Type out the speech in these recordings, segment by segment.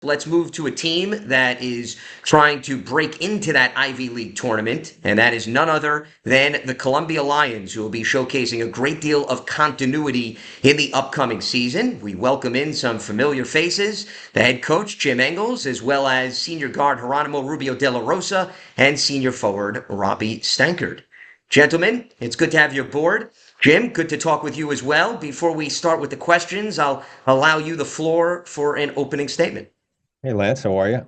Let's move to a team that is trying to break into that Ivy League tournament, and that is none other than the Columbia Lions, who will be showcasing a great deal of continuity in the upcoming season. We welcome in some familiar faces, the head coach, Jim Engels, as well as senior guard Geronimo Rubio de la Rosa and senior forward Robbie Stankard. Gentlemen, it's good to have you aboard. Jim, good to talk with you as well. Before we start with the questions, I'll allow you the floor for an opening statement. Hey Lance, how are you?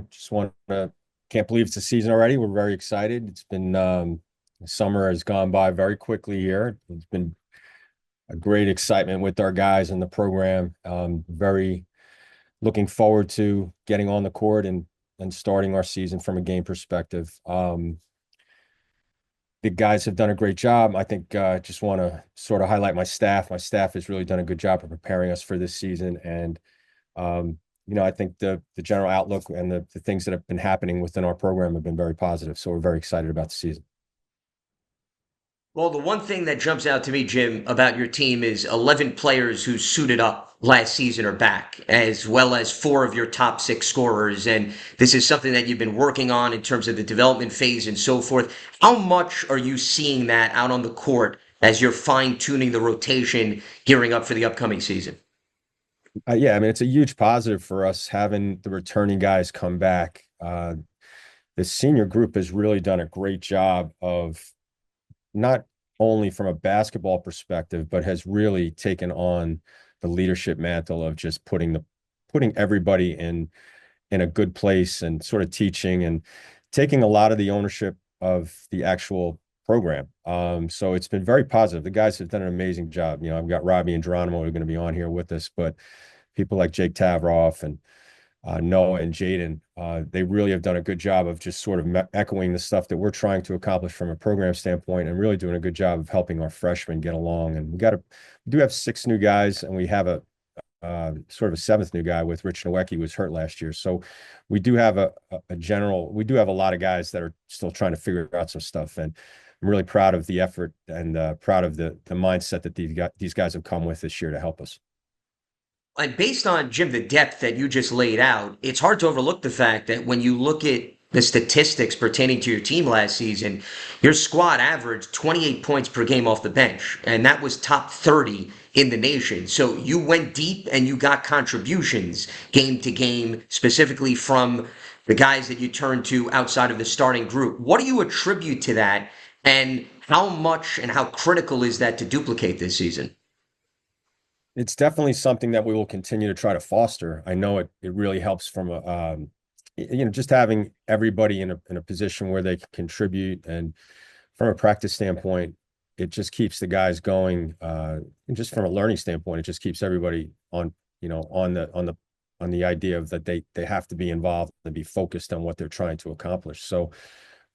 Just want to can't believe it's the season already. We're very excited. It's been summer has gone by very quickly here. It's been a great excitement with our guys in the program. Very looking forward to getting on the court and starting our season from a game perspective. The guys have done a great job. I think just want to sort of highlight my staff. My staff has really done a good job of preparing us for this season, and I think the general outlook and the things that have been happening within our program have been very positive. So we're very excited about the season. Well, the one thing that jumps out to me, Jim, about your team is 11 players who suited up last season are back, as well as four of your top six scorers. And this is something that you've been working on in terms of the development phase and so forth. How much are you seeing that out on the court as you're fine tuning the rotation, gearing up for the upcoming season? Yeah, I mean, it's a huge positive for us having the returning guys come back. The senior group has really done a great job of not only from a basketball perspective, but has really taken on the leadership mantle of just putting everybody in a good place and sort of teaching and taking a lot of the ownership of the actual program. So it's been very positive. The guys have done an amazing job. I've got Robbie and Geronimo who are going to be on here with us, but people like Jake Tavroff and Noah and Jaden, they really have done a good job of just sort of echoing the stuff that we're trying to accomplish from a program standpoint and really doing a good job of helping our freshmen get along. And we do have six new guys, and we have a sort of a seventh new guy with Rich Nowecki, who was hurt last year. So we do have we do have a lot of guys that are still trying to figure out some stuff. And I'm really proud of the effort and proud of the mindset that these guys have come with this year to help us. And based on, Jim, the depth that you just laid out, it's hard to overlook the fact that when you look at the statistics pertaining to your team last season, your squad averaged 28 points per game off the bench, and that was top 30 in the nation. So you went deep and you got contributions game to game, specifically from the guys that you turned to outside of the starting group. What do you attribute to that, and how much and how critical is that to duplicate this season? It's definitely something that we will continue to try to foster. I know it really helps from just having everybody in a position where they can contribute, and from a practice standpoint, it just keeps the guys going. And just from a learning standpoint, it just keeps everybody on the idea of that they have to be involved and be focused on what they're trying to accomplish. So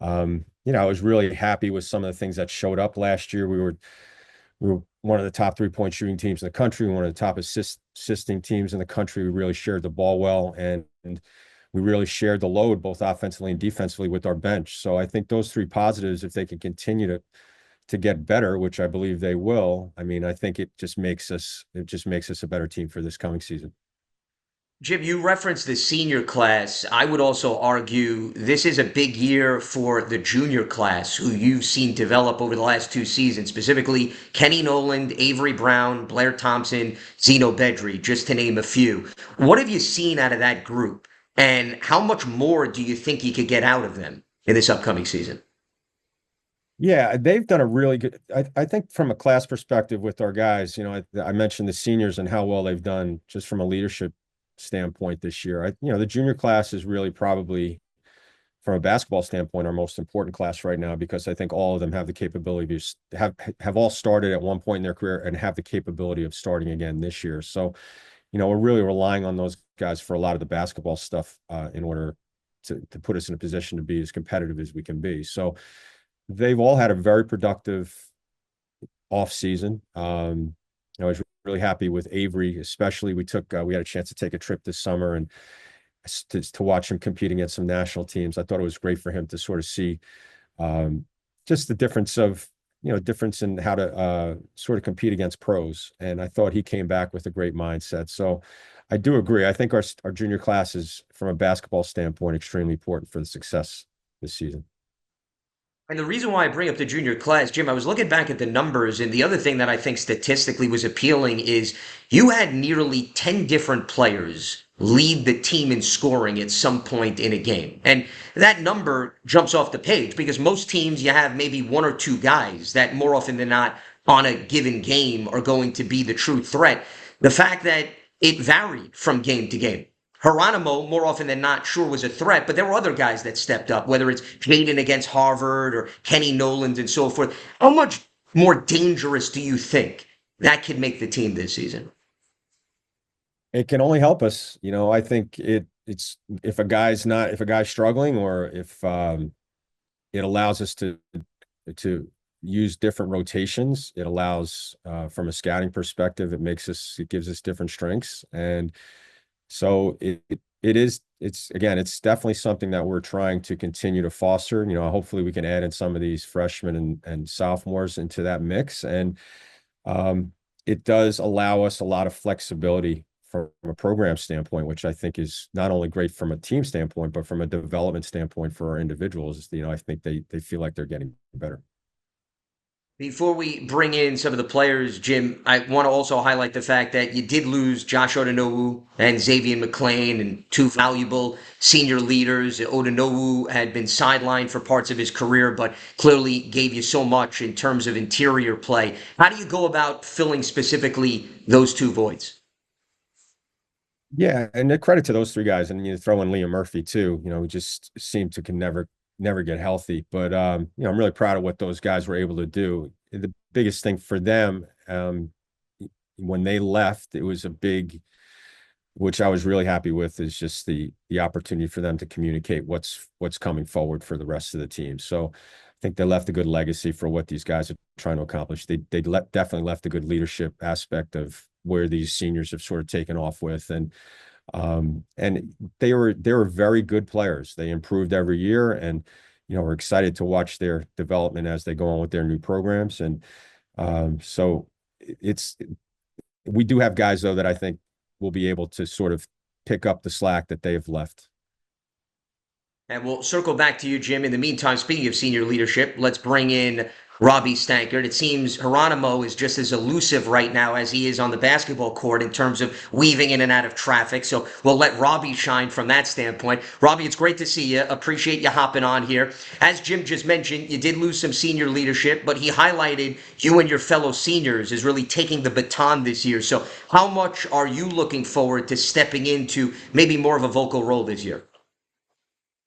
I was really happy with some of the things that showed up last year. We were one of the top 3-point shooting teams in the country, one of the top assisting teams in the country. We really shared the ball well, and we really shared the load both offensively and defensively with our bench. So I think those three positives, if they can continue to get better, which I believe they will, I mean, I think it just makes us a better team for this coming season. Jim, you referenced the senior class. I would also argue this is a big year for the junior class, who you've seen develop over the last two seasons, specifically Kenny Noland, Avery Brown, Blair Thompson, Zeno Bedry, just to name a few. What have you seen out of that group, and how much more do you think you could get out of them in this upcoming season? Yeah, they've done a really good. I think from a class perspective with our guys, I mentioned the seniors and how well they've done just from a leadership standpoint this year. The junior class is really probably, from a basketball standpoint, our most important class right now, because I think all of them have the capability to have all started at one point in their career and have the capability of starting again this year. So, we're really relying on those guys for a lot of the basketball stuff in order to put us in a position to be as competitive as we can be. So they've all had a very productive off season. I was really happy with Avery, especially. We had a chance to take a trip this summer and to watch him compete against some national teams. I thought it was great for him to sort of see just the difference of difference in how to sort of compete against pros. And I thought he came back with a great mindset. So I do agree. I think our junior class is, from a basketball standpoint, extremely important for the success this season. And the reason why I bring up the junior class, Jim, I was looking back at the numbers, and the other thing that I think statistically was appealing is you had nearly 10 different players lead the team in scoring at some point in a game. And that number jumps off the page because most teams you have maybe one or two guys that more often than not on a given game are going to be the true threat. The fact that it varied from game to game. Geronimo, more often than not, sure was a threat, but there were other guys that stepped up, whether it's Jaden against Harvard or Kenny Noland and so forth. How much more dangerous do you think that could make the team this season? It can only help us. I think it's if a guy's struggling, or if it allows us to use different rotations. It allows, from a scouting perspective, it gives us different strengths. And so it's definitely something that we're trying to continue to foster. Hopefully we can add in some of these freshmen and sophomores into that mix. And it does allow us a lot of flexibility from a program standpoint, which I think is not only great from a team standpoint, but from a development standpoint for our individuals. I think they feel like they're getting better. Before we bring in some of the players, Jim, I want to also highlight the fact that you did lose Josh Odonowu and Xavier McLean, and two valuable senior leaders. Odonowu had been sidelined for parts of his career, but clearly gave you so much in terms of interior play. How do you go about filling specifically those two voids? Yeah, and the credit to those three guys, and you throw in Liam Murphy too. Who just seemed to can never get healthy. But I'm really proud of what those guys were able to do. The biggest thing for them, when they left, it was a big, which I was really happy with, is just the opportunity for them to communicate what's coming forward for the rest of the team. So I think they left a good legacy for what these guys are trying to accomplish. Definitely left a good leadership aspect of where these seniors have sort of taken off with. And they were very good players. They improved every year, and we're excited to watch their development as they go on with their new programs. And so it's we do have guys though that I think will be able to sort of pick up the slack that they've left. And we'll circle back to you, Jim. In the meantime, speaking of senior leadership, let's bring in Robbie Stankard. It seems Geronimo is just as elusive right now as he is on the basketball court in terms of weaving in and out of traffic. So we'll let Robbie shine from that standpoint. Robbie, it's great to see you. Appreciate you hopping on here. As Jim just mentioned, you did lose some senior leadership, but he highlighted you and your fellow seniors as really taking the baton this year. So how much are you looking forward to stepping into maybe more of a vocal role this year?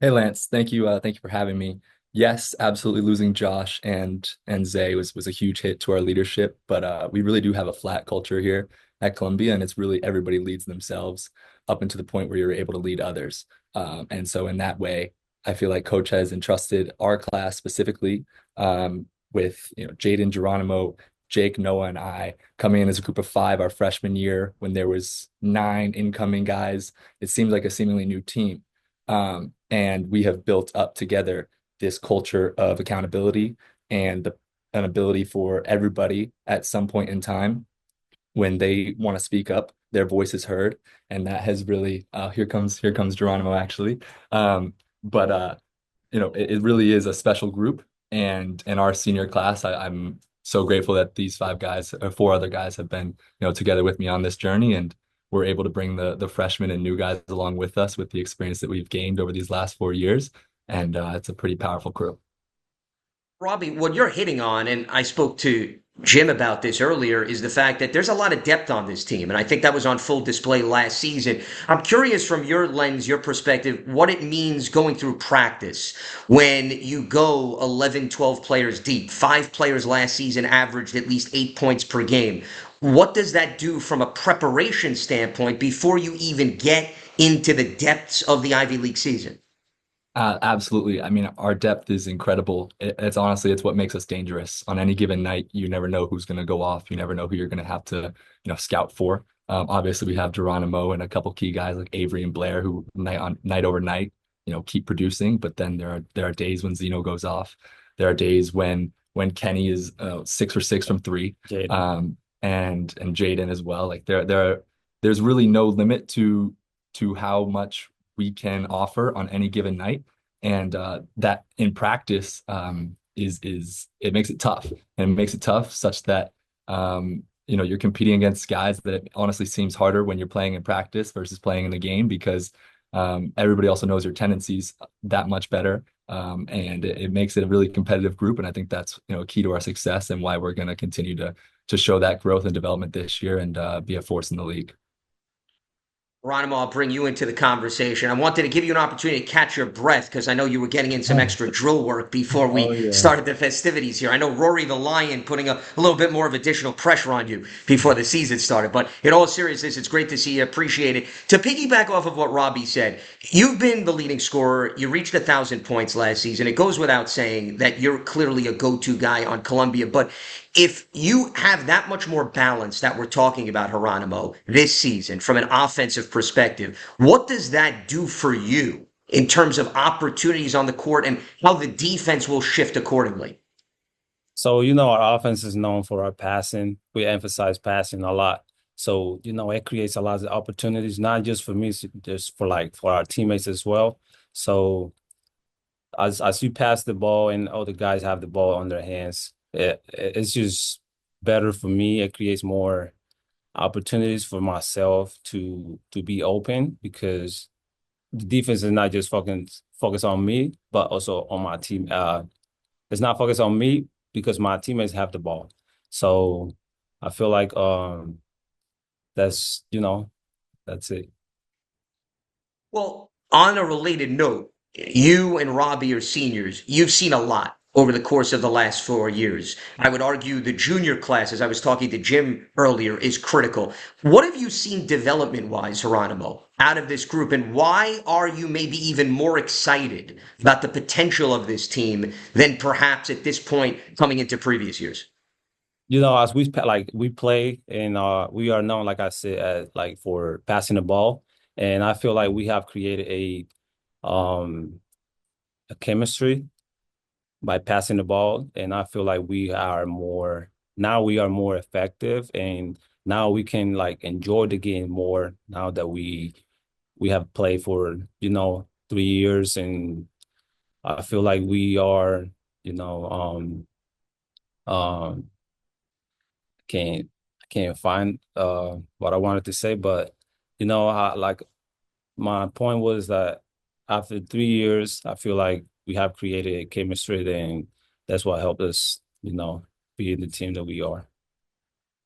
Hey Lance, thank you for having me. Yes, absolutely losing Josh and Zay was a huge hit to our leadership, but we really do have a flat culture here at Columbia, and it's really everybody leads themselves up into the point where you're able to lead others. And so in that way, I feel like Coach has entrusted our class specifically with Jaden, Geronimo, Jake, Noah, and I coming in as a group of five our freshman year when there was 9 incoming guys. It seemed like a seemingly new team. And we have built up together this culture of accountability and an ability for everybody at some point in time when they want to speak up, their voice is heard. And that has really, here comes Geronimo actually. But it really is a special group. And in our senior class, I'm so grateful that these 5 guys or 4 other guys have been, together with me on this journey. And we're able to bring the freshmen and new guys along with us with the experience that we've gained over these last 4 years. And it's a pretty powerful crew. Robbie, what you're hitting on, and I spoke to Jim about this earlier, is the fact that there's a lot of depth on this team. And I think that was on full display last season. I'm curious from your lens, your perspective, what it means going through practice when you go 11, 12 players deep. 5 players last season averaged at least 8 points per game. What does that do from a preparation standpoint before you even get into the depths of the Ivy League season? Absolutely. I mean, our depth is incredible. It's honestly, it's what makes us dangerous. On any given night, you never know who's going to go off. You never know who you're going to have to, scout for. Obviously, we have Geronimo and a couple key guys like Avery and Blair who night over night, keep producing. But then there are days when Zeno goes off. There are days when when Kenny is 6 for 6 from three, and Jaden as well. Like there's really no limit to how much we can offer on any given night, and that in practice is it makes it tough, and it makes it tough such that you're competing against guys that it honestly seems harder when you're playing in practice versus playing in the game because everybody also knows your tendencies that much better. And it makes it a really competitive group. And I think that's, key to our success and why we're going to continue to show that growth and development this year and be a force in the league. Geronimo, I'll bring you into the conversation. I wanted to give you an opportunity to catch your breath because I know you were getting in some extra drill work before we started the festivities here. I know Rory the Lion putting a little bit more of additional pressure on you before the season started. But in all seriousness, it's great to see you. Appreciate it. To piggyback off of what Robbie said, you've been the leading scorer. You reached 1,000 points last season. It goes without saying that you're clearly a go-to guy on Columbia. But if you have that much more balance that we're talking about, Geronimo, this season from an offensive perspective, what does that do for you in terms of opportunities on the court and how the defense will shift accordingly? So, our offense is known for our passing. We emphasize passing a lot. So, it creates a lot of opportunities, not just for me, just for our teammates as well. So as you pass the ball and other guys have the ball on their hands, it's just better for me. It creates more opportunities for myself to be open because the defense is not just focused on me, but also on my team. It's not focused on me because my teammates have the ball. So I feel like that's that's it. Well, on a related note, you and Robbie are seniors. You've seen a lot over the course of the last 4 years. I would argue the junior class, as I was talking to Jim earlier, is critical. What have you seen development-wise, Geronimo, out of this group, and why are you maybe even more excited about the potential of this team than perhaps at this point coming into previous years? As we play and we are known, like I said, as for passing the ball, and I feel like we have created a chemistry by passing the ball, and I feel like we are more effective, and now we can enjoy the game more now that we have played for 3 years, and I feel like we are can't find what I wanted to say, but my point was that after 3 years, I feel like we have created a chemistry, and that's what helped us, be in the team that we are.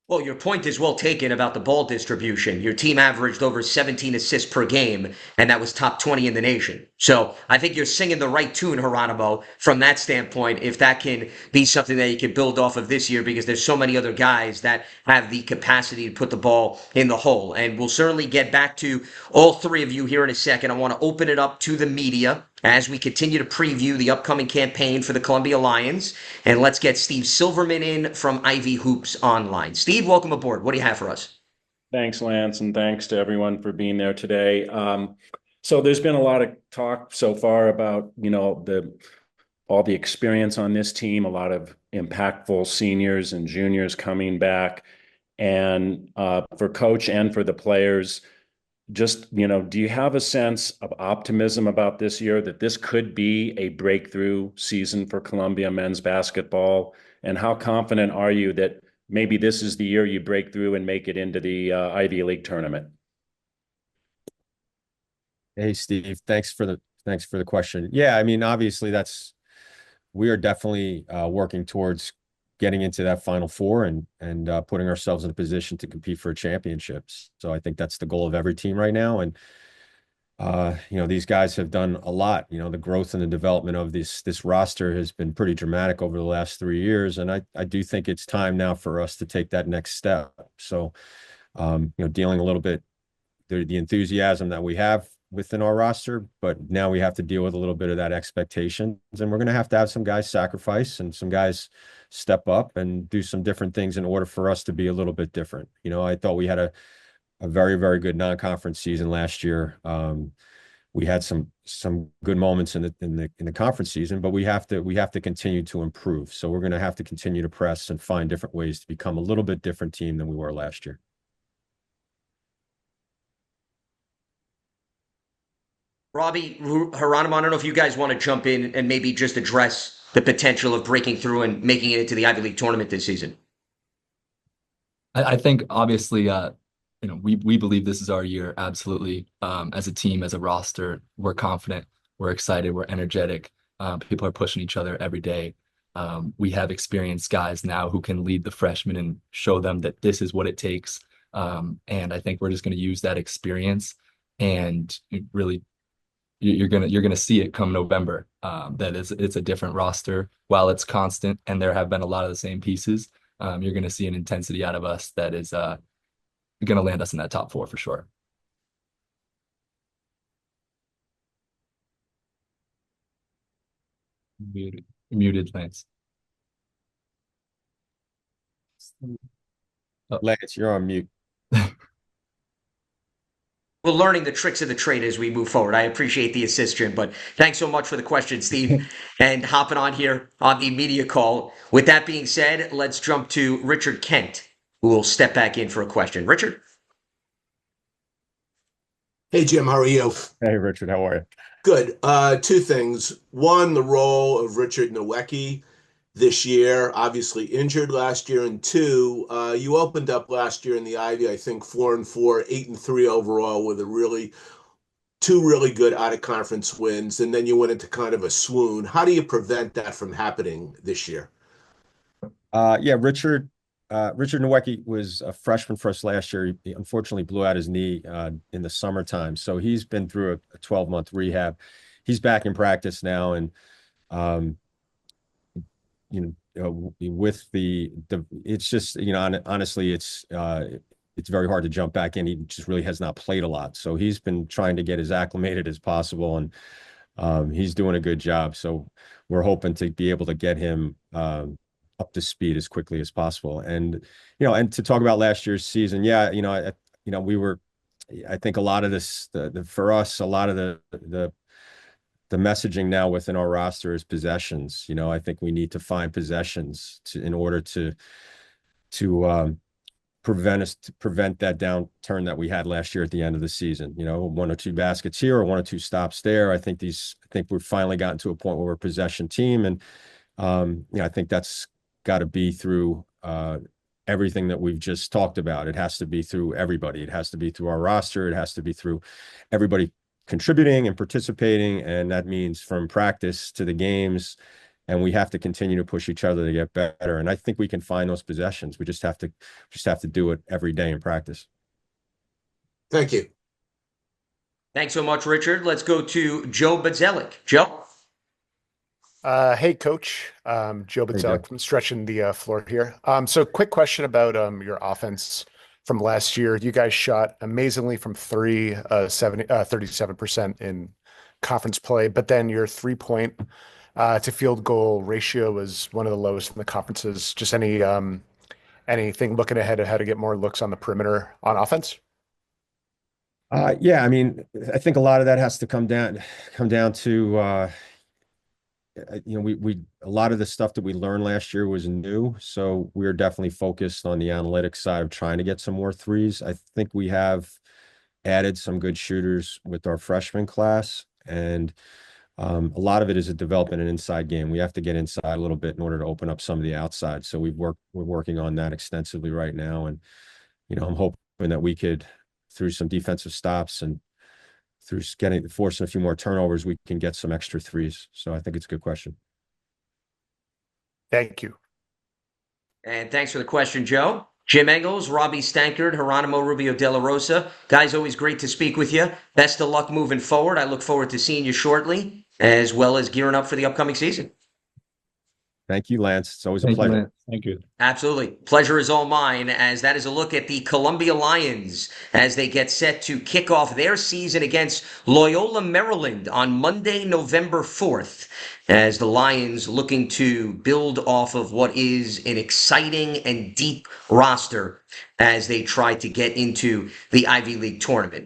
Well, your point is well taken about the ball distribution. Your team averaged over 17 assists per game, and that was top 20 in the nation. So I think you're singing the right tune, Geronimo, from that standpoint, if that can be something that you can build off of this year, because there's so many other guys that have the capacity to put the ball in the hole. And we'll certainly get back to all three of you here in a second. I want to open it up to the media as we continue to preview the upcoming campaign for the Columbia Lions. And let's get Steve Silverman in from Ivy Hoops Online. Steve, welcome aboard. What do you have for us? Thanks, Lance, and thanks to everyone for being there today. So there's been a lot of talk so far about, all the experience on this team, a lot of impactful seniors and juniors coming back. And for coach and for the players, just, do you have a sense of optimism about this year, that this could be a breakthrough season for Columbia men's basketball? And how confident are you that maybe this is the year you break through and make it into the Ivy League tournament? Hey, Steve, thanks for the question. Yeah, I mean, obviously we are definitely working towards getting into that Final Four and putting ourselves in a position to compete for championships. So I think that's the goal of every team right now. And these guys have done a lot. The growth and the development of this roster has been pretty dramatic over the last 3 years, and I do think it's time now for us to take that next step. So, dealing a little bit the enthusiasm that we have within our roster, but now we have to deal with a little bit of that expectations, and we're going to have some guys sacrifice and some guys step up and do some different things in order for us to be a little bit different. I thought we had a very, very good non-conference season last year. we had some good moments in the conference season, but we have to continue to improve. So we're going to have to continue to press and find different ways to become a little bit different team than we were last year. Robbie, Geronimo, I don't know if you guys want to jump in and maybe just address the potential of breaking through and making it into the Ivy League tournament this season. I think obviously, we believe this is our year. Absolutely. As a team, as a roster, we're confident, we're excited, we're energetic. People are pushing each other every day. We have experienced guys now who can lead the freshmen and show them that this is what it takes. And I think we're just going to use that experience and really you're gonna see it come November. That it's a different roster while it's constant, and there have been a lot of the same pieces. You're gonna see an intensity out of us that is gonna land us in that top 4 for sure. Muted, Lance. Lance, you're on mute. We're learning the tricks of the trade as we move forward. I appreciate the assist, Jim, but thanks so much for the question, Steve, and hopping on here on the media call. With that being said, let's jump to Richard Kent, who will step back in for a question. Richard? Hey, Jim, how are you? Hey, Richard, how are you? Good. Two things. One, the role of Richard Nowicki this year, obviously injured last year, and two, you opened up last year in the Ivy, I think 4-4, 8-3 overall, with two really good out of conference wins, and then you went into kind of a swoon. How do you prevent that from happening this year? Yeah, Richard Nowicki was a freshman for us last year. He unfortunately blew out his knee in the summertime, so he's been through a 12-month rehab. He's back in practice now, and with it's just, honestly, it's very hard to jump back in. He just really has not played a lot, so he's been trying to get as acclimated as possible, and he's doing a good job. So we're hoping to be able to get him up to speed as quickly as possible. And and to talk about last year's season, yeah, we were, I think a lot of this, for us, a lot of the messaging now within our roster is possessions. I think we need to find possessions in order to prevent that downturn that we had last year at the end of the season. 1 or 2 baskets here or 1 or 2 stops there. I think we've finally gotten to a point where we're a possession team, and I think that's got to be through everything that we've just talked about. It has to be through everybody. It has to be through our roster. It has to be through everybody contributing and participating, and that means from practice to the games. And we have to continue to push each other to get better. And I think we can find those possessions. We just have to do it every day in practice. Thank you. Thanks so much, Richard. Let's go to Joe Badzelik. Joe? Hey, Coach. Joe Badzelik from stretching the floor here. So quick question about your offense from last year. You guys shot amazingly from 3, 37% in conference play, but then your 3-point to field goal ratio was one of the lowest in the conferences. Just anything looking ahead of how to get more looks on the perimeter on offense? Yeah, I mean, I think a lot of that has to come down to a lot of the stuff that we learned last year was new, so we're definitely focused on the analytics side of trying to get some more threes. I think we have added some good shooters with our freshman class, and a lot of it is a development and inside game. We have to get inside a little bit in order to open up some of the outside. So we're working on that extensively right now, and I'm hoping that we could, through some defensive stops and through forcing a few more turnovers, we can get some extra threes. So I think it's a good question. Thank you. And thanks for the question, Joe. Jim Engels, Robbie Stankard, Geronimo Rubio De La Rosa. Guys, always great to speak with you. Best of luck moving forward. I look forward to seeing you shortly, as well as gearing up for the upcoming season. Thank you, Lance. It's always a pleasure. Thank you. Absolutely. Pleasure is all mine, as that is a look at the Columbia Lions as they get set to kick off their season against Loyola, Maryland on Monday, November 4th, as the Lions looking to build off of what is an exciting and deep roster as they try to get into the Ivy League tournament.